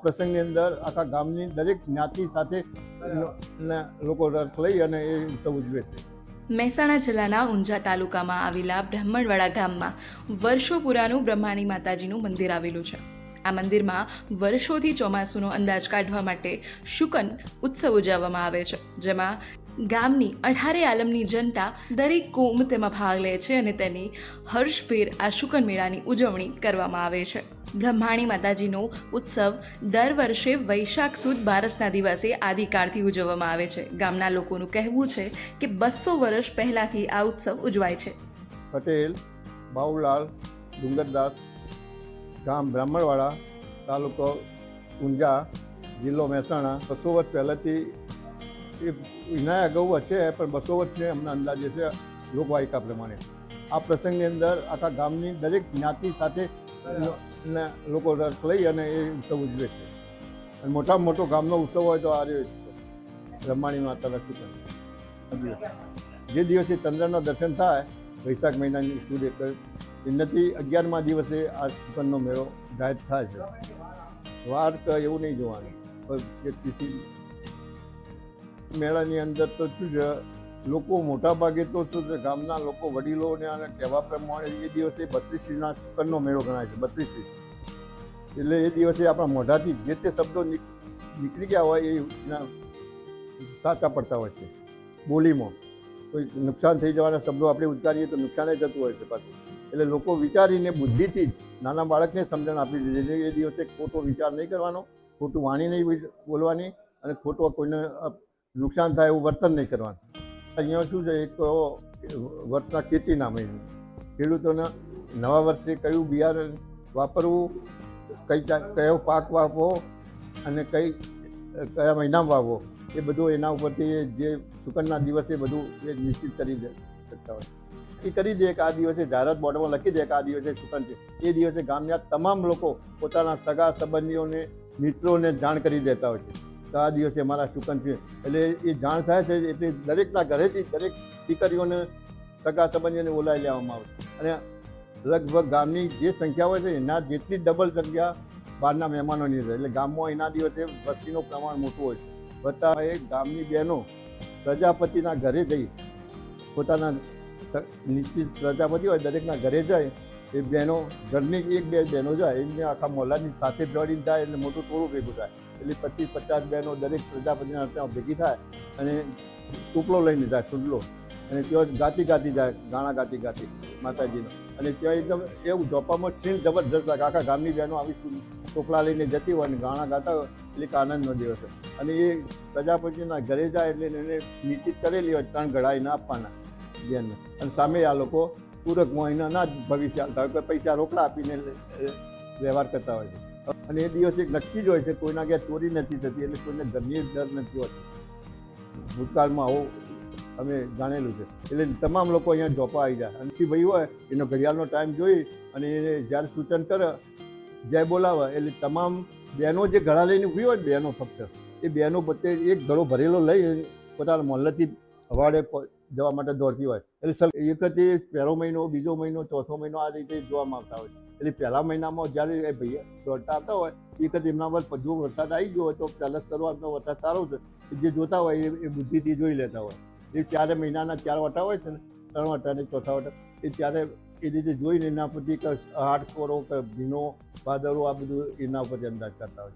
પ્રસંગની અંદર આખા ગામની દરેક જ્ઞાતિ સાથે લોકો રસ લઈ અને એ ઉત્સવ ઉજવે છે. મહેસાણા જિલ્લાના ઊંઝા તાલુકામાં આવેલા બ્રાહ્મણવાડા ગામમાં વર્ષો પુરાનું બ્રહ્માણી માતાજીનું મંદિર આવેલું છે. આ મંદિરમાં વર્ષોથી ચોમાસુનો અંદાજ કાઢવા માટે શુકન ઉત્સવ ઉજવવામાં આવે છે, જેમાં ગામની 18 આલમની જનતા દરેક કોમ તેમાં ભાગ લે છે અને તેની હર્ષભેર આ શુકન મેળાની ઉજવણી કરવામાં આવે છે. બ્રહ્માણી માતાજીનો ઉત્સવ દર વર્ષે વૈશાખ સુદ બારસના દિવસે આદિકાળથી ઉજવવામાં આવે છે. ગામના લોકોનું કહેવું છે કે 200 વર્ષ પહેલાંથી આ ઉત્સવ ઉજવાય છે. પટેલ બાઉલાલ ડુંગરદાસ, ગામ બ્રાહ્મણવાડા, તાલુકો ઊંઝા, જિલ્લો મહેસાણા. 200 વર્ષ પહેલાંથી એ એના અગાઉ છે, પણ 200 વર્ષને અમને અંદાજે છે લોકવાયકા પ્રમાણે. આ પ્રસંગની અંદર આખા ગામની દરેક જ્ઞાતિ સાથે લોકો રસ લઈ અને એ ઉત્સવ ઉજવે છે. અને મોટામાં મોટો ગામનો ઉત્સવ હોય તો આ બ્રહ્માણી માતાના શુકન દિવસ, જે દિવસે ચંદ્રના દર્શન થાય વૈશાખ મહિનાની સુદ એનાથી 11મા દિવસે આ શુકનનો મેળો જાહેર થાય છે. વાર તો એવું નહીં જોવાનું, પણ મેળાની અંદર તો શું છે, લોકો મોટા ભાગે તો શું છે, ગામના લોકો વડીલોને અને કહેવા પ્રમાણે એ દિવસે 32 શુકનનો મેળો ગણાય છે. 32 એટલે એ દિવસે આપણા મોઢાથી જે તે શબ્દો નીકળી ગયા હોય એ સાચા પડતા હોય છે. બોલીમાં કોઈ નુકસાન થઈ જવાના શબ્દો આપણે ઉચ્ચારીએ તો નુકસાન જતું હોય છે પાછું. એટલે લોકો વિચારીને બુદ્ધિથી જ નાના બાળકને સમજણ આપી દીધી. એ દિવસે ખોટો વિચાર નહીં કરવાનો, ખોટું વાણી નહીં બોલવાની અને ખોટું કોઈને નુકસાન થાય એવું વર્તન નહીં કરવાનું. અહીંયા શું છે, એક વર્ષના ખેતીના મહિને ખેડૂતોને નવા વર્ષે કયું બિયારણ વાપરવું, કયો પાક વાવવો અને કયા મહિનામાં વાવવો, એ બધું એના ઉપરથી જે શુકનના દિવસે બધું એ નિશ્ચિત કરી શકતા હોય. એ કરી દે કે આ દિવસે જાહેરાત બોર્ડમાં લખી દે કે આ દિવસે શુકન છે. એ દિવસે ગામના તમામ લોકો પોતાના સગા સંબંધીઓને મિત્રોને જાણ કરી દેતા હોય છે તો આ દિવસે અમારા શુકન છે. એટલે એ જાણ થાય છે એટલે દરેકના ઘરેથી દરેક દીકરીઓને સગા સંબંધીઓને બોલાવી લેવામાં આવે. અને લગભગ ગામની જે સંખ્યા હોય છે એના જેટલી ડબલ સંખ્યા બહારના મહેમાનોની રહે. એટલે ગામમાં એના દિવસે વસ્તીનું પ્રમાણ મોટું હોય છે. વત્તા એ ગામની બહેનો પ્રજાપતિના ઘરે જઈ પોતાના નિશ્ચિત પ્રજાપતિ હોય દરેકના ઘરે જાય. એ બહેનો ઘરની 1-2 બહેનો જાય, એમને આખા મોહલ્લાની સાથે જોડીને જાય એટલે મોટું ટોળું ભેગું થાય. એટલે 25-50 બહેનો દરેક પ્રજાપતિના ત્યાં ભેગી થાય અને ટુકડો લઈને જાય, સુડલો. અને ત્યાં ગાતી જાય, ગાણા ગાતી માતાજીનો. અને ત્યાં એકદમ એવું જોપામાં સીન જબરજસ્ત લાગે. આખા ગામની બહેનો આવી ટોપલા લઈને જતી હોય અને ગાણા ગાતા હોય એટલે એક આનંદનો દિવસ હોય. અને એ પ્રજાપતિના ઘરે જાય એટલે એને નિશ્ચિત કરેલી હોય 3 ઘડાઈને આપવાના બેનને. અને સામે આ લોકો પૂરકમાં એના જ ભવિષ્ય હાલતા હોય, પૈસા રોકડા આપીને વ્યવહાર કરતા હોય છે. અને એ દિવસ એક નક્કી જ હોય છે, કોઈના ઘેર ચોરી નથી થતી, એટલે કોઈને ઘરની ડર નથી હોતી. ભૂતકાળમાં આવું અમે જાણેલું છે. એટલે તમામ લોકો અહીંયા જોપા આવી જાય. અને ભાઈ હોય એનો ઘડિયાળનો ટાઈમ જોઈ અને એને જ્યારે સૂચન કરે, જય બોલાવે, એટલે તમામ બહેનો જે ઘડા લઈને ઊભી હોય ને બહેનો, ફક્ત એ બહેનો બધે એક ઘડો ભરેલો લઈ પોતાના મોહલ્લાથી અવાડે જવા માટે દોડતી હોય. એટલે એકથી પહેલો મહિનો, બીજો મહિનો, ચોથો મહિનો આ રીતે જોવામાં આવતા હોય. એટલે પહેલા મહિનામાં જ્યારે એ ભાઈ દોડતા આવતા હોય એક જ એમના પર જો વરસાદ આવી ગયો હોય તો પહેલાં શરૂઆતનો વરસાદ સારો છે, જે જોતા હોય એ બુદ્ધિથી જોઈ લેતા હોય. એ 4 મહિનાના 4 વટા હોય છે ને, 3 વટા ને ચોથા વટા, એ ત્યારે એ રીતે જોઈને એના પરથી કે હાડ કોરો કે ભીનો ભાદરો આ બધું એના ઉપરથી અંદાજ કરતા હોય.